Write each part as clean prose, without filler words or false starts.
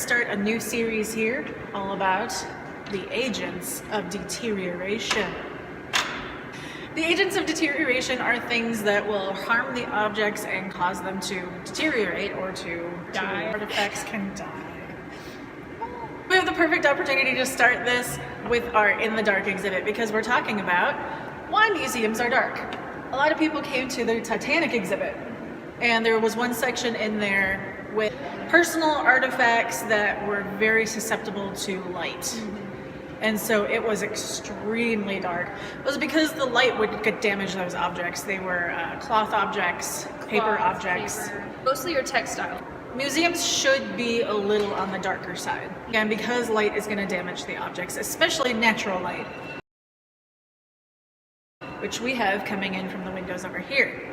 start a new series here all about the agents of deterioration. The agents of deterioration are things that will harm the objects and cause them to deteriorate or to die. Artifacts can die. We have the perfect opportunity to start this with our In the Dark exhibit because we're talking about why museums are dark. A lot of people came to the Titanic exhibit and there was one section in there with personal artifacts that were very susceptible to light. And so it was extremely dark. It was because the light would damage those objects. They were cloth objects, paper objects. Paper. Mostly your textile. Museums should be a little on the darker side. Again, because light is going to damage the objects, especially natural light, which we have coming in from the windows over here.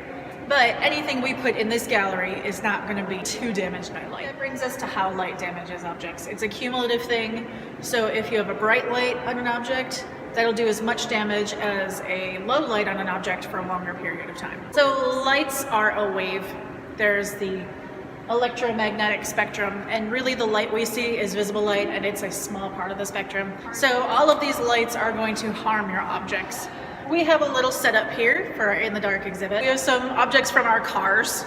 But anything we put in this gallery is not going to be too damaged by light. That brings us to how light damages objects. It's a cumulative thing, so if you have a bright light on an object, that'll do as much damage as a low light on an object for a longer period of time. So lights are a wave. There's the electromagnetic spectrum, and really the light we see is visible light, and it's a small part of the spectrum. So all of these lights are going to harm your objects. We have a little setup here for our In the Dark exhibit. We have some objects from our cars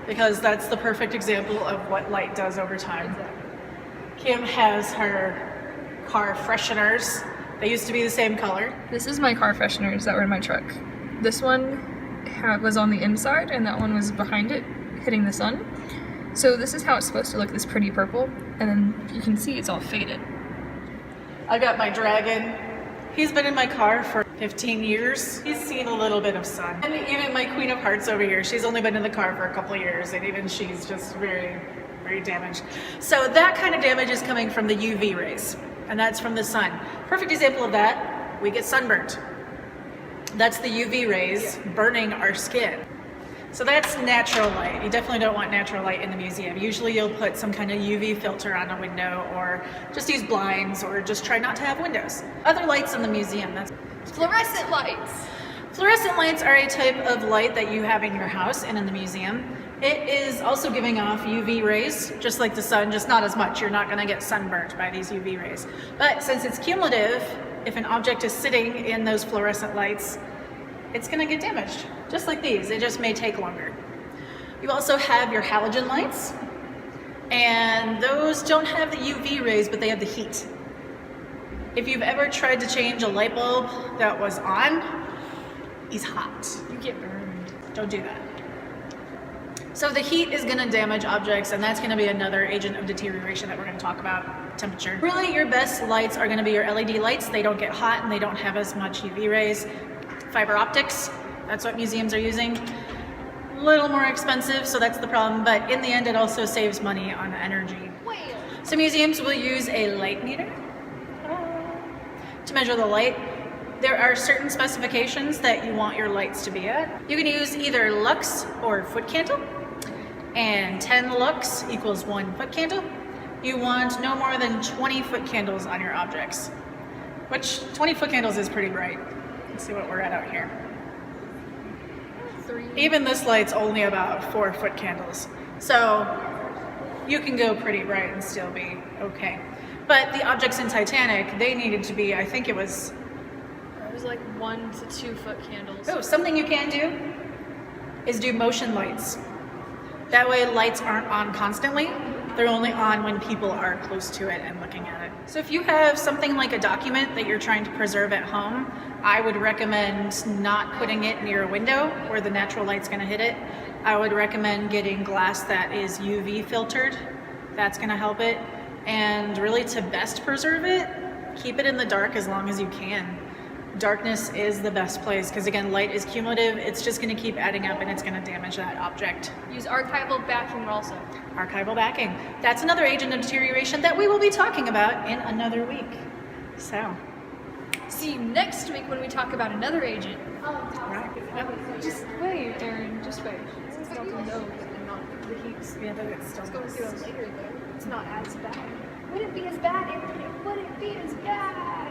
because that's the perfect example of what light does over time. Kim has her car fresheners. They used to be the same color. This is my car fresheners that were in my truck. This one was on the inside and that one was behind it, hitting the sun. So this is how it's supposed to look, this pretty purple, and then you can see it's all faded. I got my dragon. He's been in my car for 15 years. He's seen a little bit of sun. And even my Queen of Hearts over here, she's only been in the car for a couple of years, and even she's just very, very damaged. So that kind of damage is coming from the UV rays, and that's from the sun. Perfect example of that, we get sunburnt. That's the UV rays burning our skin. So that's natural light. You definitely don't want natural light in the museum. Usually you'll put some kind of UV filter on a window or just use blinds or just try not to have windows. Other lights in the museum, that's Fluorescent lights. Fluorescent lights are a type of light that you have in your house and in the museum. It is also giving off UV rays, just like the sun, just not as much. You're not gonna get sunburnt by these UV rays. But since it's cumulative, if an object is sitting in those fluorescent lights, it's gonna get damaged, just like these. It just may take longer. You also have your halogen lights, and those don't have the UV rays, but they have the heat. If you've ever tried to change a light bulb that was on, he's hot. You get burned. Don't do that. So the heat is gonna damage objects, and that's gonna be another agent of deterioration that we're gonna talk about, temperature. Really, your best lights are gonna be your LED lights. They don't get hot and they don't have as much UV rays. Fiber optics, that's what museums are using. A little more expensive, so that's the problem, but in the end it also saves money on energy. So museums will use a light meter to measure the light. There are certain specifications that you want your lights to be at. You can use either lux or foot candle, and 10 lux equals 1 foot candle. You want no more than 20 foot candles on your objects, which 20 foot candles is pretty bright. Let's see what we're at out here. 3. Even this light's only about 4 foot candles. So you can go pretty bright and still be okay. But the objects in Titanic, they needed to be, I think it was like 1 to 2 foot candles. Oh, something you can do is do motion lights. That way lights aren't on constantly. They're only on when people are close to it and looking at it. So if you have something like a document that you're trying to preserve at home, I would recommend not putting it near a window where the natural light's gonna hit it. I would recommend getting glass that is UV filtered. That's gonna help it. And really, to best preserve it, keep it in the dark as long as you can. Darkness is the best place because, again, light is cumulative. It's just going to keep adding up and it's going to damage that object. Use archival backing also. Archival backing. That's another agent of deterioration that we will be talking about in another week. So, see you next week when we talk about another agent. right. Yep. Just wait, Aaron. Just wait. It's not the nose and not the heat. Yeah, but it's still It's going through it later, though. It's not as bad. Would it be as bad, Aaron? Would it be as bad?